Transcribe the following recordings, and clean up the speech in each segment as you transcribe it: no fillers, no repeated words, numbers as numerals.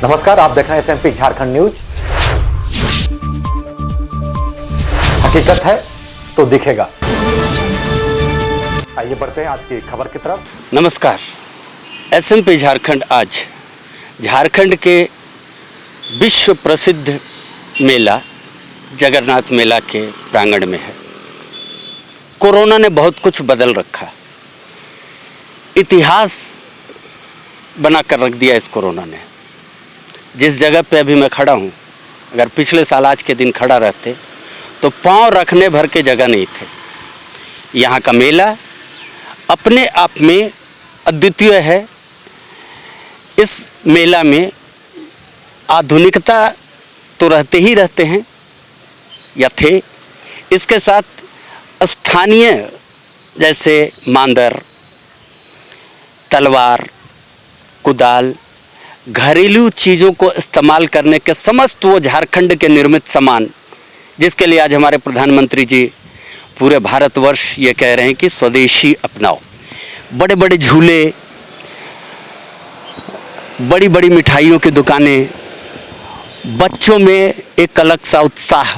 नमस्कार, आप देख रहे हैं SMP झारखंड न्यूज। हकीकत है तो दिखेगा। आइए बढ़ते हैं आज की खबर की तरफ। नमस्कार, SMP झारखंड आज झारखंड के विश्व प्रसिद्ध मेला जगन्नाथ मेला के प्रांगण में है। कोरोना ने बहुत कुछ बदल रखा, इतिहास बना कर रख दिया इस कोरोना ने। जिस जगह पे अभी मैं खड़ा हूँ, अगर पिछले साल आज के दिन खड़ा रहते तो पाँव रखने भर के जगह नहीं थे। यहाँ का मेला अपने आप में अद्वितीय है। इस मेला में आधुनिकता तो रहते ही रहते हैं या थे, इसके साथ स्थानीय जैसे मांदर, तलवार, कुदाल, घरेलू चीज़ों को इस्तेमाल करने के समस्त वो झारखंड के निर्मित सामान, जिसके लिए आज हमारे प्रधानमंत्री जी पूरे भारतवर्ष ये कह रहे हैं कि स्वदेशी अपनाओ। बड़े बड़े झूले, बड़ी बड़ी मिठाइयों की दुकानें, बच्चों में एक अलग सा उत्साह।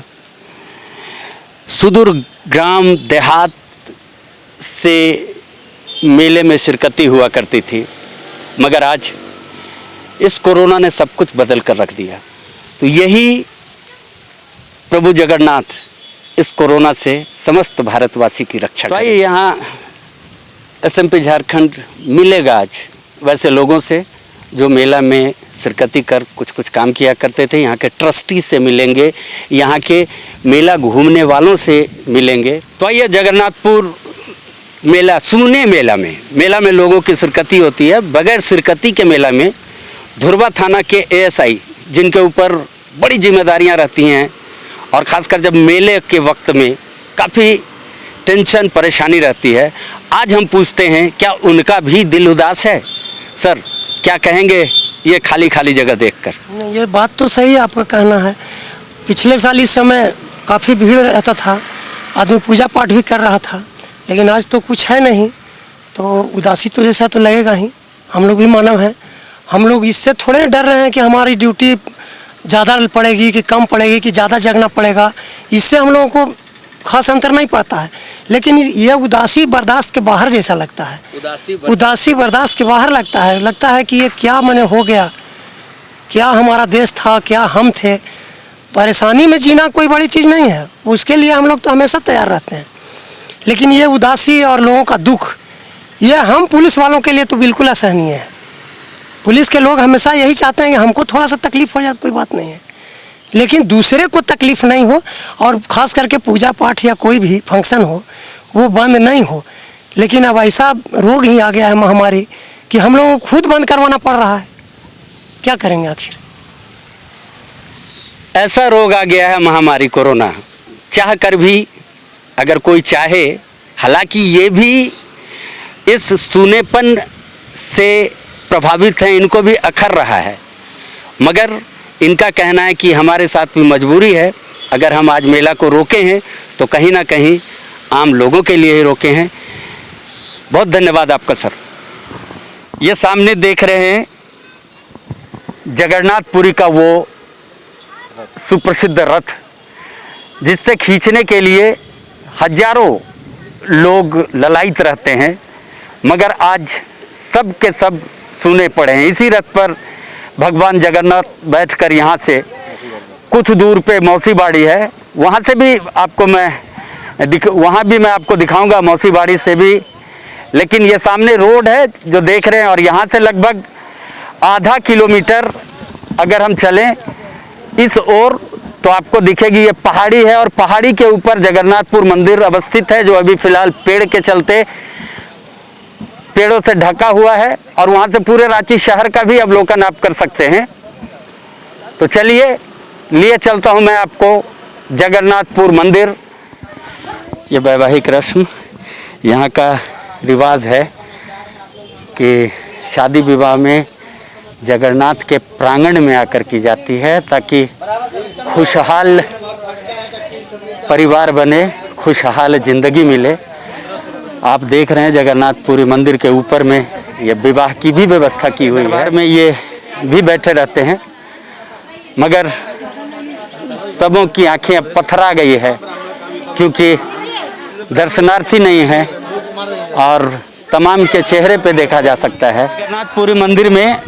सुदूर ग्राम देहात से मेले में शिरकती हुआ करती थी, मगर आज इस कोरोना ने सब कुछ बदल कर रख दिया। तो यही प्रभु जगन्नाथ इस कोरोना से समस्त भारतवासी की रक्षा करें। तो आइए यहाँ SMP झारखंड मिलेगा आज वैसे लोगों से जो मेला में शिरकती कर कुछ काम किया करते थे। यहाँ के ट्रस्टी से मिलेंगे, यहाँ के मेला घूमने वालों से मिलेंगे। तो आइए जगन्नाथपुर मेला, सूने मेला में लोगों की शिरकती होती है। बगैर शिरकती के मेला में धुरवा थाना के ASI, जिनके ऊपर बड़ी जिम्मेदारियां रहती हैं और ख़ासकर जब मेले के वक्त में काफ़ी टेंशन परेशानी रहती है, आज हम पूछते हैं क्या उनका भी दिल उदास है। सर, क्या कहेंगे ये खाली खाली जगह देखकर? ये बात तो सही है, आपका कहना है। पिछले साल इस समय काफ़ी भीड़ रहता था, आदमी पूजा पाठ भी कर रहा था, लेकिन आज तो कुछ है नहीं, तो उदासी तो जैसा तो लगेगा ही। हम लोग भी मानव हैं, हम लोग इससे थोड़े डर रहे हैं कि हमारी ड्यूटी ज़्यादा पड़ेगी कि कम पड़ेगी कि ज़्यादा जगना पड़ेगा। इससे हम लोगों को खास अंतर नहीं पड़ता है, लेकिन ये उदासी बर्दाश्त के बाहर जैसा लगता है। उदासी बर्दाश्त के बाहर लगता है कि ये क्या मैंने हो गया, क्या हमारा देश था, क्या हम थे। परेशानी में जीना कोई बड़ी चीज़ नहीं है, उसके लिए हम लोग तो हमेशा तैयार रहते हैं। लेकिन ये उदासी और लोगों का दुख, ये हम पुलिस वालों के लिए तो बिल्कुल असहनीय है। पुलिस के लोग हमेशा यही चाहते हैं कि हमको थोड़ा सा तकलीफ हो जाए, कोई बात नहीं है, लेकिन दूसरे को तकलीफ नहीं हो, और ख़ास करके पूजा पाठ या कोई भी फंक्शन हो वो बंद नहीं हो। लेकिन अब ऐसा रोग ही आ गया है, महामारी, कि हम लोगों को खुद बंद करवाना पड़ रहा है। क्या करेंगे आखिर? ऐसा रोग आ गया है महामारी कोरोना, चाह कर भी अगर कोई चाहे, हालांकि ये भी इस सूनेपन से प्रभावित हैं, इनको भी अखर रहा है, मगर इनका कहना है कि हमारे साथ भी मजबूरी है। अगर हम आज मेला को रोके हैं तो कहीं ना कहीं आम लोगों के लिए ही रोके हैं। बहुत धन्यवाद आपका सर। ये सामने देख रहे हैं जगन्नाथपुरी का वो सुप्रसिद्ध रथ, जिससे खींचने के लिए हजारों लोग ललायित रहते हैं, मगर आज सब के सब सुने पड़े हैं। इसी रथ पर भगवान जगन्नाथ बैठकर यहाँ से कुछ दूर पे मौसी बाड़ी है, वहाँ से भी आपको वहाँ भी मैं आपको दिखाऊंगा, मौसी बाड़ी से भी। लेकिन ये सामने रोड है जो देख रहे हैं, और यहाँ से लगभग आधा किलोमीटर अगर हम चलें इस ओर तो आपको दिखेगी ये पहाड़ी है, और पहाड़ी के ऊपर जगन्नाथपुर मंदिर अवस्थित है, जो अभी फ़िलहाल पेड़ के चलते पेड़ों से ढका हुआ है, और वहाँ से पूरे रांची शहर का भी अवलोकन आप कर सकते हैं। तो चलिए लिए चलता हूँ मैं आपको जगन्नाथपुर मंदिर। ये वैवाहिक रस्म यहाँ का रिवाज है कि शादी विवाह में जगन्नाथ के प्रांगण में आकर की जाती है, ताकि खुशहाल परिवार बने, खुशहाल ज़िंदगी मिले। आप देख रहे हैं जगन्नाथपुरी मंदिर के ऊपर में ये विवाह की भी व्यवस्था की हुई है। में ये भी बैठे रहते हैं, मगर सबों की आंखें अब पथरा गई है, क्योंकि दर्शनार्थी नहीं है और तमाम के चेहरे पे देखा जा सकता है। जगन्नाथपुरी मंदिर में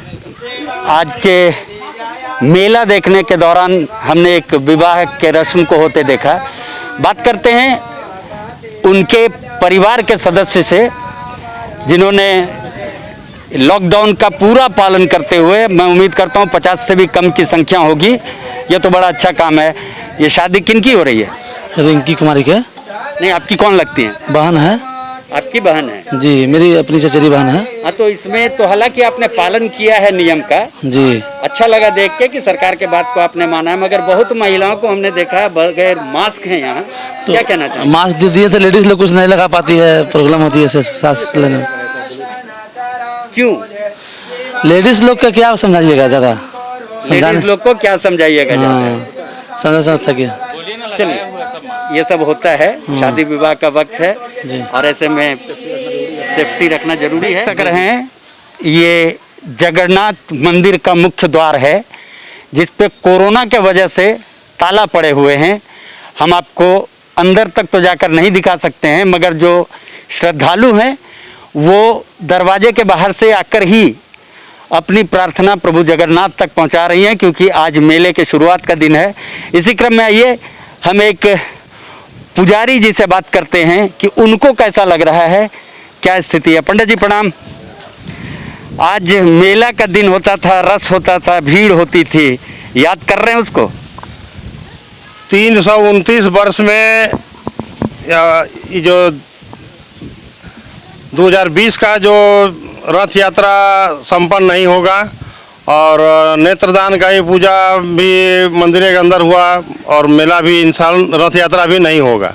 आज के मेला देखने के दौरान हमने एक विवाह के रस्म को होते देखा। बात करते हैं उनके परिवार के सदस्य से, जिन्होंने लॉकडाउन का पूरा पालन करते हुए, मैं उम्मीद करता हूँ 50 से भी कम की संख्या होगी, ये तो बड़ा अच्छा काम है। ये शादी किनकी हो रही है? रिंकी कुमारी के नहीं, आपकी कौन लगती है? बहन है आपकी बहन है जी, मेरी अपनी चचेरी बहन है हाँ। तो इसमें तो हालांकि आपने पालन किया है नियम का, जी। अच्छा लगा देख के कि सरकार के बात को आपने माना है, मगर बहुत महिलाओं को हमने देखा है बगैर मास्क है यहाँ, तो क्या कहना चाहिए? मास्क दे दिए तो लेडीज लोग कुछ नहीं लगा पाती है, प्रॉब्लम होती है सांस लेने में। क्यों? लेडीज लोग का क्या समझाइएगा ज़्यादा, समझाने लेडीज लोग को क्या समझाइएगा? हाँ, समझा क्या। चलिए, ये सब होता है, शादी विवाह का वक्त है जी। और ऐसे में सेफ्टी रखना जरूरी है। सक रहे हैं, ये जगन्नाथ मंदिर का मुख्य द्वार है, जिस पे कोरोना के वजह से ताला पड़े हुए हैं। हम आपको अंदर तक तो जाकर नहीं दिखा सकते हैं, मगर जो श्रद्धालु हैं वो दरवाजे के बाहर से आकर ही अपनी प्रार्थना प्रभु जगन्नाथ तक पहुंचा रही हैं, क्योंकि आज मेले के शुरुआत का दिन है। इसी क्रम में आइए हम एक पुजारी जी से बात करते हैं कि उनको कैसा लग रहा है, क्या स्थिति है। पंडित जी प्रणाम। आज मेला का दिन होता था, रस होता था, भीड़ होती थी, याद कर रहे हैं उसको? 329 वर्ष में ये जो 2020 का जो रथ यात्रा संपन्न नहीं होगा, और नेत्रदान का ही पूजा भी मंदिर के अंदर हुआ, और मेला भी इंसान रथ यात्रा भी नहीं होगा।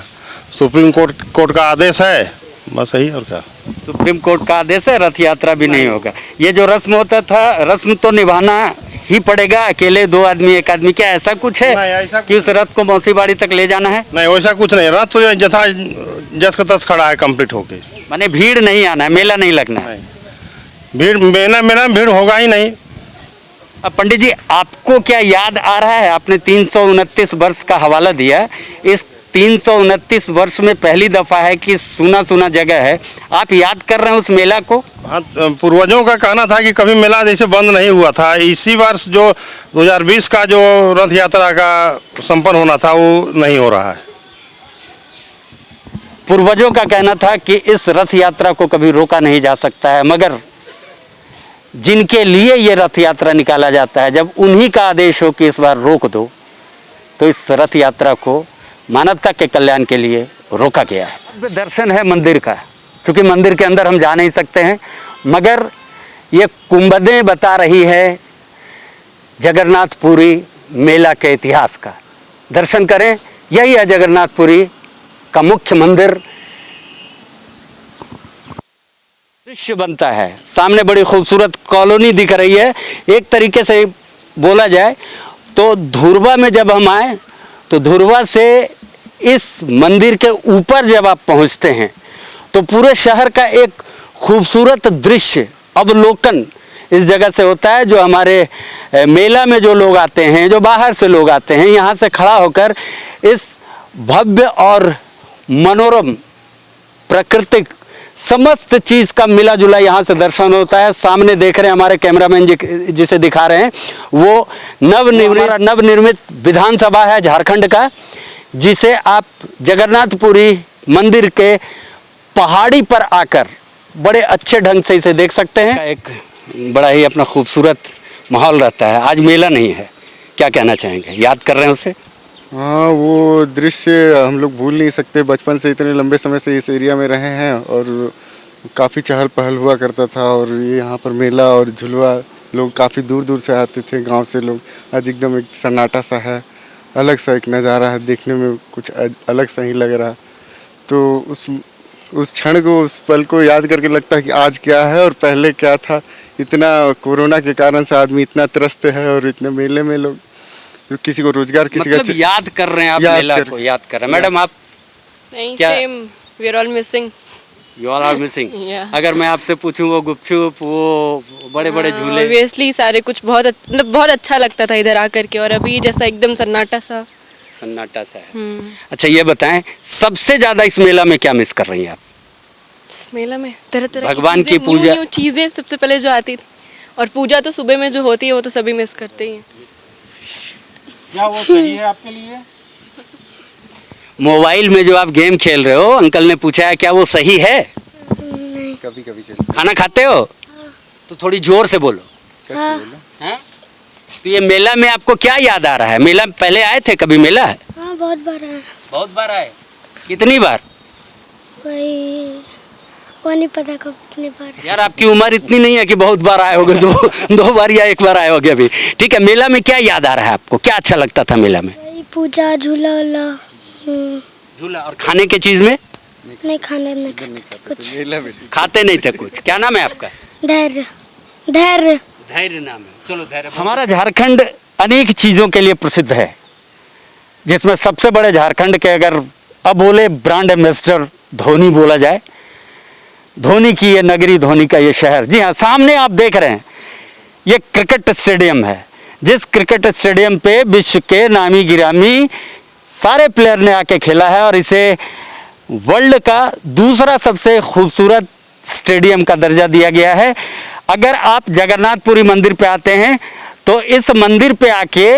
सुप्रीम कोर्ट का आदेश है, बस यही। और क्या? सुप्रीम कोर्ट का आदेश है, रथ यात्रा भी नहीं होगा। ये जो रस्म होता था, रस्म तो निभाना ही पड़ेगा, अकेले 2 आदमी 1 आदमी, क्या ऐसा कुछ है नहीं, ऐसा कि उस रथ को मौसी बाड़ी तक ले जाना है? नहीं, वैसा कुछ नहीं। रथ तो जथा जस का तस खड़ा है, कंप्लीट होके। माने भीड़ नहीं आना है, मेला नहीं लगना है। भीड़ मेला में भीड़ होगा ही नहीं। अब पंडित जी, आपको क्या याद आ रहा है? आपने 329 वर्ष का हवाला दिया, इस 329 वर्ष में पहली दफा है कि सुना सुना जगह है, आप याद कर रहे हैं उस मेला को? हाँ, पूर्वजों का कहना था कि कभी मेला जैसे बंद नहीं हुआ था। इसी वर्ष जो 2020 का जो रथ यात्रा का संपन्न होना था, वो नहीं हो रहा है। पूर्वजों का कहना था कि इस रथ यात्रा को कभी रोका नहीं जा सकता है, मगर जिनके लिए ये रथ यात्रा निकाला जाता है, जब उन्हीं का आदेश हो कि इस बार रोक दो, तो इस रथ यात्रा को मानवता के कल्याण के लिए रोका गया है। दर्शन है मंदिर का, क्योंकि मंदिर के अंदर हम जा नहीं सकते हैं, मगर ये कुंभदें बता रही है जगन्नाथपुरी मेला के इतिहास का। दर्शन करें, यही है जगन्नाथपुरी का मुख्य मंदिर। दृश्य बनता है, सामने बड़ी खूबसूरत कॉलोनी दिख रही है। एक तरीके से बोला जाए तो धुरवा में जब हम आए, तो धुरवा से इस मंदिर के ऊपर जब आप पहुंचते हैं, तो पूरे शहर का एक खूबसूरत दृश्य अवलोकन इस जगह से होता है। जो हमारे मेला में जो लोग आते हैं, जो बाहर से लोग आते हैं, यहाँ से खड़ा होकर इस भव्य और मनोरम प्राकृतिक समस्त चीज का मिला जुला यहाँ से दर्शन होता है। सामने देख रहे हैं, हमारे कैमरामैन जिसे दिखा रहे हैं, वो नवनिर्मित विधानसभा है झारखंड का, जिसे आप जगन्नाथपुरी मंदिर के पहाड़ी पर आकर बड़े अच्छे ढंग से इसे देख सकते हैं। एक बड़ा ही अपना खूबसूरत माहौल रहता है। आज मेला नहीं है, क्या कहना चाहेंगे? याद कर रहे हैं उसे? हाँ, वो दृश्य हम लोग भूल नहीं सकते। बचपन से इतने लंबे समय से इस एरिया में रहे हैं और काफ़ी चहल पहल हुआ करता था, और ये यहाँ पर मेला और झुलवा, लोग काफ़ी दूर दूर से आते थे, गांव से लोग। आज एकदम एक सन्नाटा सा है, अलग सा एक नज़ारा है, देखने में कुछ अलग सा ही लग रहा है। तो उस क्षण को, उस पल को याद करके लगता है कि आज क्या है और पहले क्या था। इतना कोरोना के कारण से आदमी इतना त्रस्त है, और इतने मेले में लोग, किसी को रोजगार, किसी मतलब का याद कर रहे हैं आप मेला को, याद कर रहे हैं। मैडम आप? नहीं, क्या? Same, we are all missing. You all are missing. अगर मैं आपसे पूछूं वो गुपचुप, वो बड़े बड़े झूले। ऑब्वियसली सारे कुछ मतलब बहुत अच्छा लगता था इधर आकर के, और अभी जैसा एकदम सन्नाटा सा। सन्नाटा सा है। अच्छा ये बताएं, सबसे ज्यादा इस मेला में क्या मिस कर रही हैं आप? इस मेला में तरह तरह भगवान की पूजा। न्यू चीजें सबसे पहले जो आती थी, और पूजा तो सुबह में जो होती है वो तो सभी मिस करते ही हैं। क्या वो सही है आपके लिए? मोबाइल में जो आप गेम खेल रहे हो, अंकल ने पूछा है क्या वो सही है? कभी कभी खाना खाते हो? तो थोड़ी जोर से बोलो। हैं? तो ये मेला में आपको क्या याद आ रहा है? मेला में पहले आए थे कभी मेला? हाँ बहुत बार है। बहुत बार आए। कितनी बार? वही वो नहीं पता कब कितनी बार। यार आपकी उम्र इतनी नहीं है कि बहुत बार आए होगे, दो बार या एक बार आए होगे अभी। ठीक है, मेला में क्या याद आ रहा है आपको? क्या अच्छा लगता था मेला में? वही पूजा झूला वूला। झूला। और खाने के चीज में? नहीं, खाने नहीं खाते कुछ। खाते नहीं थे कुछ। क्या नाम है आपका? धैर्य। धैर्य। धैर्य नाम है। चलो धैर्य। हमारा झारखंड अनेक चीजों के लिए प्रसिद्ध है, जिसमें सबसे बड़े झारखंड के अगर अब बोले ब्रांड एम्बेसडर धोनी बोला जाए। धोनी की ये नगरी, धोनी का ये शहर। जी हाँ, सामने आप देख रहे हैं ये क्रिकेट स्टेडियम है, जिस क्रिकेट स्टेडियम पे विश्व के नामी गिरामी सारे प्लेयर ने आके खेला है, और इसे वर्ल्ड का दूसरा सबसे खूबसूरत स्टेडियम का दर्जा दिया गया है। अगर आप जगन्नाथपुरी मंदिर पे आते हैं तो इस मंदिर पे आके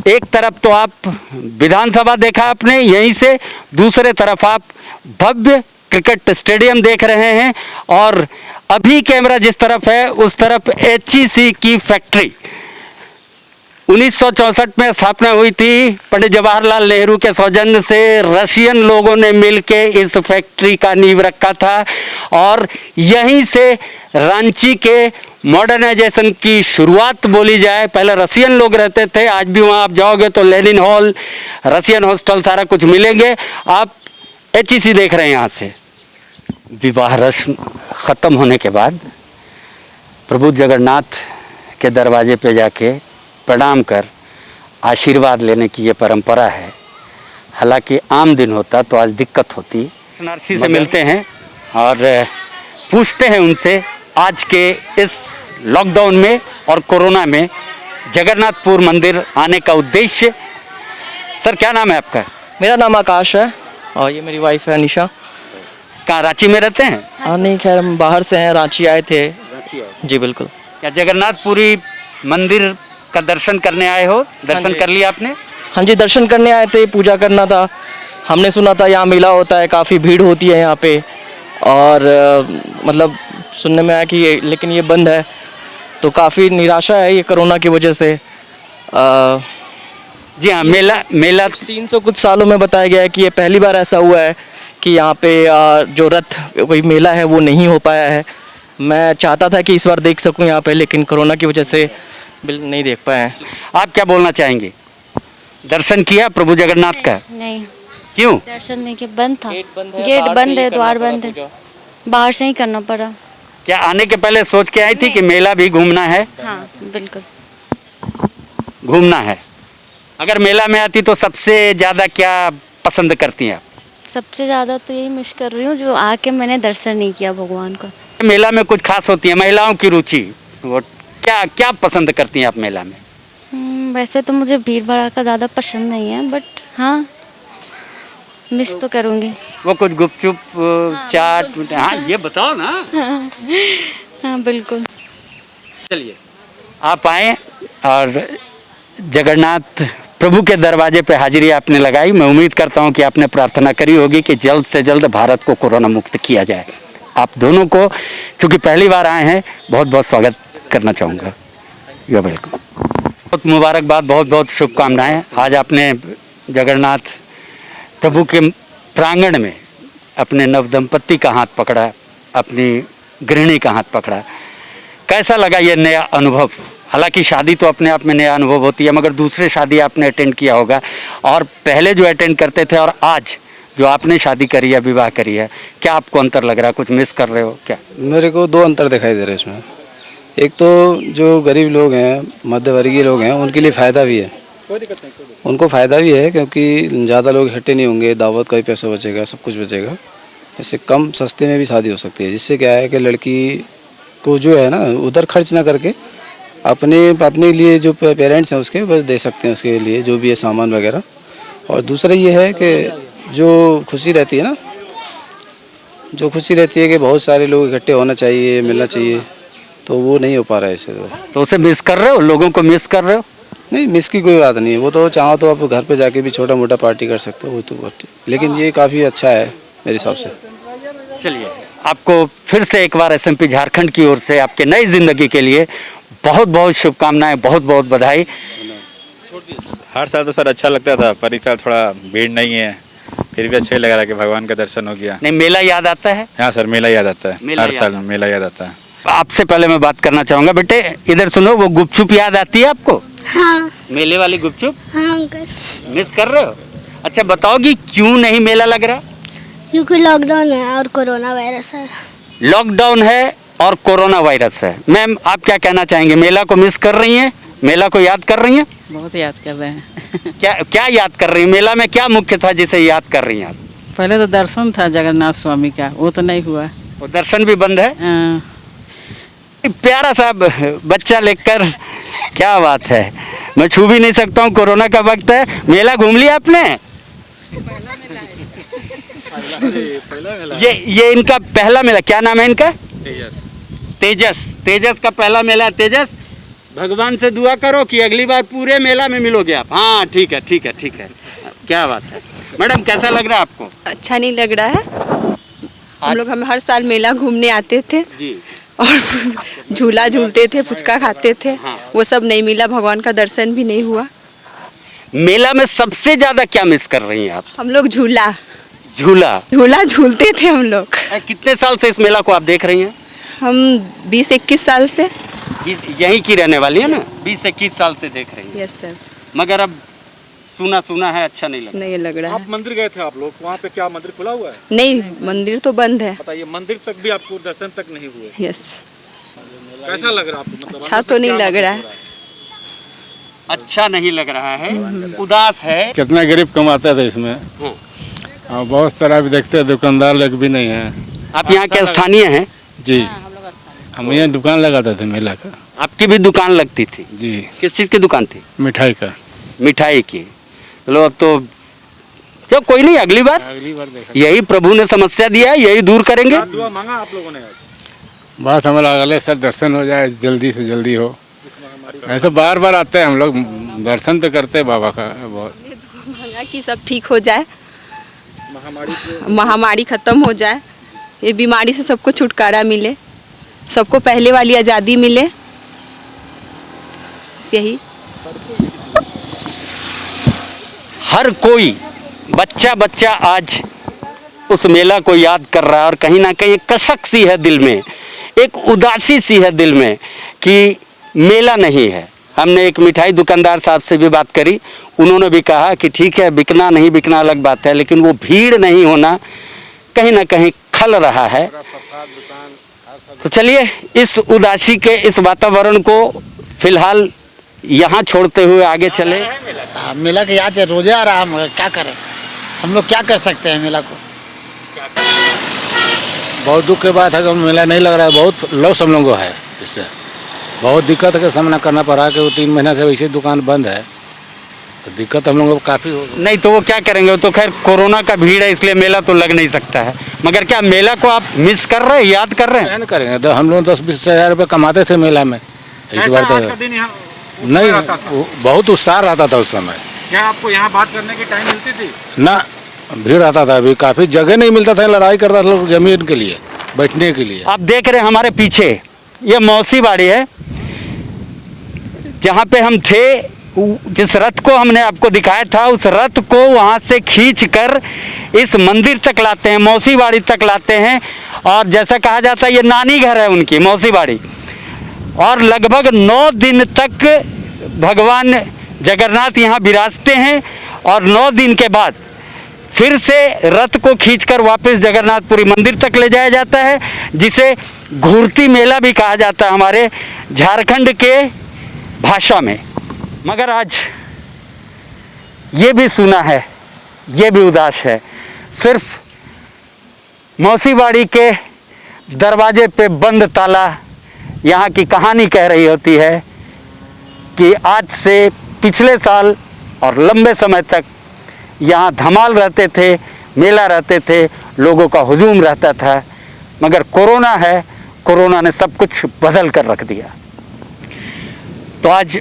एक तरफ तो आप विधानसभा देखा आपने यहीं से, दूसरे तरफ आप भव्य क्रिकेट स्टेडियम देख रहे हैं, और अभी कैमरा जिस तरफ है उस तरफ HEC की फैक्ट्री 1964 में स्थापना हुई थी। पंडित जवाहरलाल नेहरू के सौजन्य से रशियन लोगों ने मिलके इस फैक्ट्री का नींव रखा था, और यहीं से रांची के मॉडर्नाइजेशन की शुरुआत बोली जाए। पहले रशियन लोग रहते थे, आज भी वहाँ आप जाओगे तो लेनिन हॉल, रशियन हॉस्टल सारा कुछ मिलेंगे। आप HEC देख रहे हैं यहाँ से। विवाह रस्म ख़त्म होने के बाद प्रभु जगन्नाथ के दरवाजे पे जाके प्रणाम कर आशीर्वाद लेने की ये परंपरा है। हालांकि आम दिन होता तो आज दिक्कत होती। शरणार्थी से मिलते हैं और पूछते हैं उनसे आज के इस लॉकडाउन में और कोरोना में जगन्नाथपुर मंदिर आने का उद्देश्य। सर क्या नाम है आपका? मेरा नाम आकाश है और ये मेरी वाइफ है निशा। कहाँ, रांची में रहते हैं? हाँ नहीं, खैर हम बाहर से हैं, रांची आए थे। जी बिल्कुल। क्या जगन्नाथपुरी मंदिर का दर्शन करने आए हो? दर्शन कर लिया आपने? हाँ जी, दर्शन करने आए थे, पूजा करना था। हमने सुना था यहाँ मेला होता है, काफ़ी भीड़ होती है यहाँ पे, और मतलब सुनने में आया कि लेकिन ये बंद है, तो काफ़ी निराशा है ये कोरोना की वजह से। जी हाँ, मेला 300 कुछ सालों में बताया गया है कि ये पहली बार ऐसा हुआ है कि यहाँ पे जो रथ कोई मेला है वो नहीं हो पाया है। मैं चाहता था कि इस बार देख सकूँ यहाँ पे, लेकिन कोरोना की वजह से बिल्कुल नहीं देख पाए हैं। आप क्या बोलना चाहेंगे? दर्शन किया प्रभु जगन्नाथ का? नहीं। क्यों? दर्शन नहीं किया, बंद था। गेट बंद है, द्वार बंद है, बाहर से ही करना पड़ा। क्या आने के पहले सोच के आई थी कि मेला भी घूमना है? हाँ बिल्कुल घूमना है। अगर मेला में आती तो सबसे ज़्यादा क्या पसंद करती हैं आप? सबसे ज़्यादा तो यही मिस कर रही हूँ जो आके मैंने दर्शन नहीं किया भगवान का। मेला में कुछ खास होती है महिलाओं की रुचि, वो क्या क्या पसंद करती हैं आप मेला में? वैसे तो मुझे भीड़ भड़का ज़्यादा पसंद नहीं है, बट हाँ मिस तो करूँगी। वो कुछ गुपचुप, चाट, हाँ ये बताओ ना। हाँ बिल्कुल। चलिए आप आए और जगन्नाथ प्रभु के दरवाजे पे हाजिरी आपने लगाई। मैं उम्मीद करता हूँ कि आपने प्रार्थना करी होगी कि जल्द से जल्द भारत को कोरोना मुक्त किया जाए। आप दोनों को चूँकि पहली बार आए हैं, बहुत बहुत स्वागत करना चाहूँगा। You are welcome. बहुत मुबारकबाद, बहुत बहुत शुभकामनाएं। आज आपने जगन्नाथ प्रभु के प्रांगण में अपने नवदंपति का हाथ पकड़ा, अपनी गृहिणी का हाथ पकड़ा। कैसा लगा ये नया अनुभव? हालांकि शादी तो अपने आप में नया अनुभव होती है, मगर दूसरे शादी आपने अटेंड किया होगा, और पहले जो अटेंड करते थे और आज जो आपने शादी करी है, विवाह करी है, क्या आपको अंतर लग रहा है? कुछ मिस कर रहे हो क्या? मेरे को दो अंतर दिखाई दे रहे हैं इसमें। एक तो जो गरीब लोग हैं, मध्यवर्गीय लोग हैं, उनके लिए फ़ायदा भी है, उनको फ़ायदा भी है क्योंकि ज़्यादा लोग इकट्ठे नहीं होंगे, दावत का भी पैसा बचेगा, सब कुछ बचेगा। इससे कम सस्ते में भी शादी हो सकती है, जिससे क्या है कि लड़की को जो है ना उधर खर्च ना करके अपने लिए जो पेरेंट्स हैं उसके बस दे सकते हैं, उसके लिए जो भी है सामान वगैरह। और दूसरा ये है कि जो खुशी रहती है ना, जो खुशी रहती है कि बहुत सारे लोग इकट्ठे होना चाहिए, मिलना चाहिए, तो वो नहीं हो पा रहा है इससे। तो उसे मिस कर रहे हो, लोगों को मिस कर रहे हो? नहीं, मिस की कोई बात नहीं है, वो तो चाहो तो आप घर पे जाके भी छोटा मोटा पार्टी कर सकते हो, वो तो लेकिन ये काफ़ी अच्छा है मेरे हिसाब से। चलिए, आपको फिर से एक बार एसएमपी झारखंड की ओर से आपके नई ज़िंदगी के लिए बहुत बहुत शुभकामनाएं, बहुत बहुत बधाई। हर साल तो सर अच्छा लगता था, पर इस साल थोड़ा भीड़ नहीं है, फिर भी अच्छा ही लग रहा है कि भगवान का दर्शन हो गया। नहीं, मेला याद आता है? हाँ सर, मेला याद आता है, हर साल मेला याद आता है। आपसे पहले मैं बात करना चाहूँगा, बेटे इधर सुनो, वो गुपचुप याद आती है आपको? हाँ। मेले वाली गुपचुप? हाँ अंकल। मिस कर रहे हो? अच्छा बताओगी क्यों नहीं मेला लग रहा? क्योंकि लॉकडाउन है और कोरोना वायरस है। लॉकडाउन है और कोरोना वायरस है। मैम, आप क्या कहना चाहेंगे? मेला को मिस कर रही हैं? मेला को याद कर रही हैं? बहुत याद कर रहे हैं। क्या क्या याद कर रही हैं? मेला में क्या मुख्य था जिसे याद कर रही हैं आप? पहले तो दर्शन था जगन्नाथ स्वामी का, वो तो नहीं हुआ। वो दर्शन भी बंद है? प्यारा सा बच्चा लेकर, क्या बात है, मैं छू भी नहीं सकता हूँ, कोरोना का वक्त है। मेला घूम लिया आपने? ये इनका पहला मेला, क्या नाम है इनका? तेजस। तेजस का पहला मेला। तेजस, भगवान से दुआ करो कि अगली बार पूरे मेला में मिलोगे आप। हाँ ठीक है, ठीक है, ठीक है, क्या बात है। मैडम कैसा लग रहा है आपको? अच्छा नहीं लग रहा है। हम हर साल मेला घूमने आते थे जी, और झूला झूलते थे, फुचका खाते थे। हाँ। वो सब नहीं मिला, भगवान का दर्शन भी नहीं हुआ। मेला में सबसे ज्यादा क्या मिस कर रही हैं आप? हम लोग झूला झूला झूलते थे हम लोग। कितने साल से इस मेला को आप देख रही हैं? हम 20-21 साल से। यहीं की रहने वाली है ना? 20-21 साल से देख रही हैं। Yes sir. मगर अब सुना है, अच्छा नहीं लग नहीं लग रहा है। आप मंदिर गए थे आप लोग, वहाँ पे क्या मंदिर खुला हुआ है? नहीं, मंदिर तो बंद है। बताइए, मंदिर तक भी आपको दर्शन तक नहीं हुए? यस। कैसा लग रहा है आपको? मतलब अच्छा तो नहीं लग रहा है। अच्छा नहीं लग रहा है, उदास है। कितना गरीब कमाते थे इसमें। हाँ, बहुत सारा भी देखते हैं, दुकानदार लोग भी नहीं है। आप यहाँ के स्थानीय हैं? जी, हम यहाँ दुकान लगाते थे मेला का। आपकी भी दुकान लगती थी? जी। किस चीज़ की दुकान थी? मिठाई का। मिठाई की। चलो अब तो चलो कोई नहीं, अगली बार देखा, यही प्रभु ने समस्या दिया है, यही दूर करेंगे। दुआ मांगा आप लोगों ने? बस हमारा अगले साल दर्शन हो जाए, जल्दी से जल्दी हो। ऐसे बार बार आते हैं हम लोग, दर्शन तो करते हैं बाबा का। बहुत कि सब ठीक हो जाए, महामारी खत्म हो जाए, ये बीमारी से सबको छुटकारा मिले, सबको पहले वाली आज़ादी मिले, यही। हर कोई बच्चा आज उस मेला को याद कर रहा है और कहीं ना कहीं कसक सी है दिल में, एक उदासी सी है दिल में कि मेला नहीं है। हमने एक मिठाई दुकानदार साहब से भी बात करी, उन्होंने भी कहा कि ठीक है, बिकना नहीं बिकना अलग बात है, लेकिन वो भीड़ नहीं होना कहीं ना कहीं खल रहा है। तो चलिए, इस उदासी के इस वातावरण को फिलहाल यहाँ छोड़ते हुए आगे चले। मेला के याद है, रोजे आ रहा, मगर क्या करें, हम लोग क्या कर सकते हैं मेला को। बहुत दुख की बात है कि मेला नहीं लग रहा है, बहुत लॉस हम लोगों को है। इससे बहुत दिक्कत का सामना करना पड़ा कि वो 3 महीना से वैसे दुकान बंद है, तो दिक्कत हम लोगों को काफ़ी हो। नहीं तो वो क्या करेंगे, वो तो खैर कोरोना का भीड़ है, इसलिए मेला तो लग नहीं सकता है। मगर क्या मेला को आप मिस कर रहे हैं, याद कर रहे हैं? नहीं करेंगे तो हम लोग 10-20 हज़ार रुपये कमाते थे मेला में। इस बार तो नहीं, बहुत उत्साह रहता था उस समय। क्या आपको यहाँ बात करने की टाइम मिलती थी? ना, भीड़ आता था, अभी काफ़ी जगह नहीं मिलता था, लड़ाई करता था लोग जमीन के लिए, बैठने के लिए। आप देख रहे हैं हमारे पीछे ये मौसी बाड़ी है, जहाँ पे हम थे। जिस रथ को हमने आपको दिखाया था, उस रथ को वहाँ से खींच कर इस मंदिर तक लाते हैं, मौसी बाड़ी तक लाते हैं। और जैसा कहा जाता है, ये नानी घर है उनकी, मौसी बाड़ी। और लगभग 9 दिन तक भगवान जगन्नाथ यहाँ विराजते हैं और 9 दिन के बाद फिर से रथ को खींचकर वापस जगन्नाथपुरी मंदिर तक ले जाया जाता है, जिसे घूरती मेला भी कहा जाता है हमारे झारखंड के भाषा में। मगर आज ये भी सुना है, ये भी उदास है। सिर्फ मौसी बाड़ी के दरवाजे पे बंद ताला यहाँ की कहानी कह रही होती है कि आज से पिछले साल और लंबे समय तक यहाँ धमाल रहते थे, मेला रहते थे, लोगों का हुजूम रहता था, मगर कोरोना है, कोरोना ने सब कुछ बदल कर रख दिया। तो आज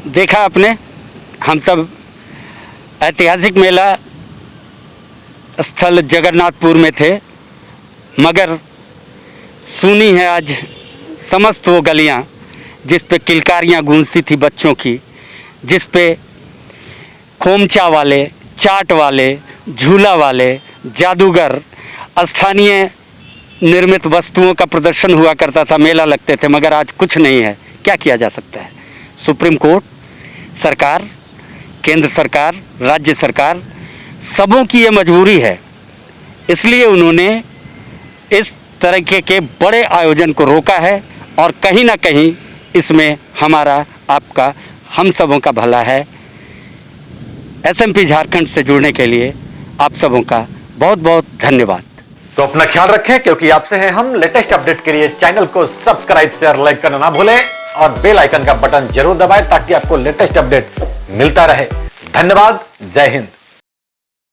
देखा आपने, हम सब ऐतिहासिक मेला स्थल जगन्नाथपुर में थे, मगर सुनी है आज समस्त वो गलियां जिस पे किलकारियां गूंजती थी बच्चों की, जिस पे खोमचा वाले, चाट वाले, झूला वाले, जादूगर, स्थानीय निर्मित वस्तुओं का प्रदर्शन हुआ करता था, मेला लगते थे, मगर आज कुछ नहीं है। क्या किया जा सकता है? सुप्रीम कोर्ट, सरकार, केंद्र सरकार, राज्य सरकार, सबों की ये मजबूरी है, इसलिए उन्होंने इस तरीके के बड़े आयोजन को रोका है और कहीं ना कहीं इसमें हमारा, आपका, हम सबों का भला है। एसएमपी झारखंड से जुड़ने के लिए आप सबों का बहुत बहुत धन्यवाद। तो अपना ख्याल रखें, क्योंकि आपसे हैं हम। लेटेस्ट अपडेट के लिए चैनल को सब्सक्राइब, शेयर, लाइक करना ना भूलें और बेल आइकन का बटन जरूर दबाएं ताकि आपको लेटेस्ट अपडेट मिलता रहे। धन्यवाद। जय हिंद।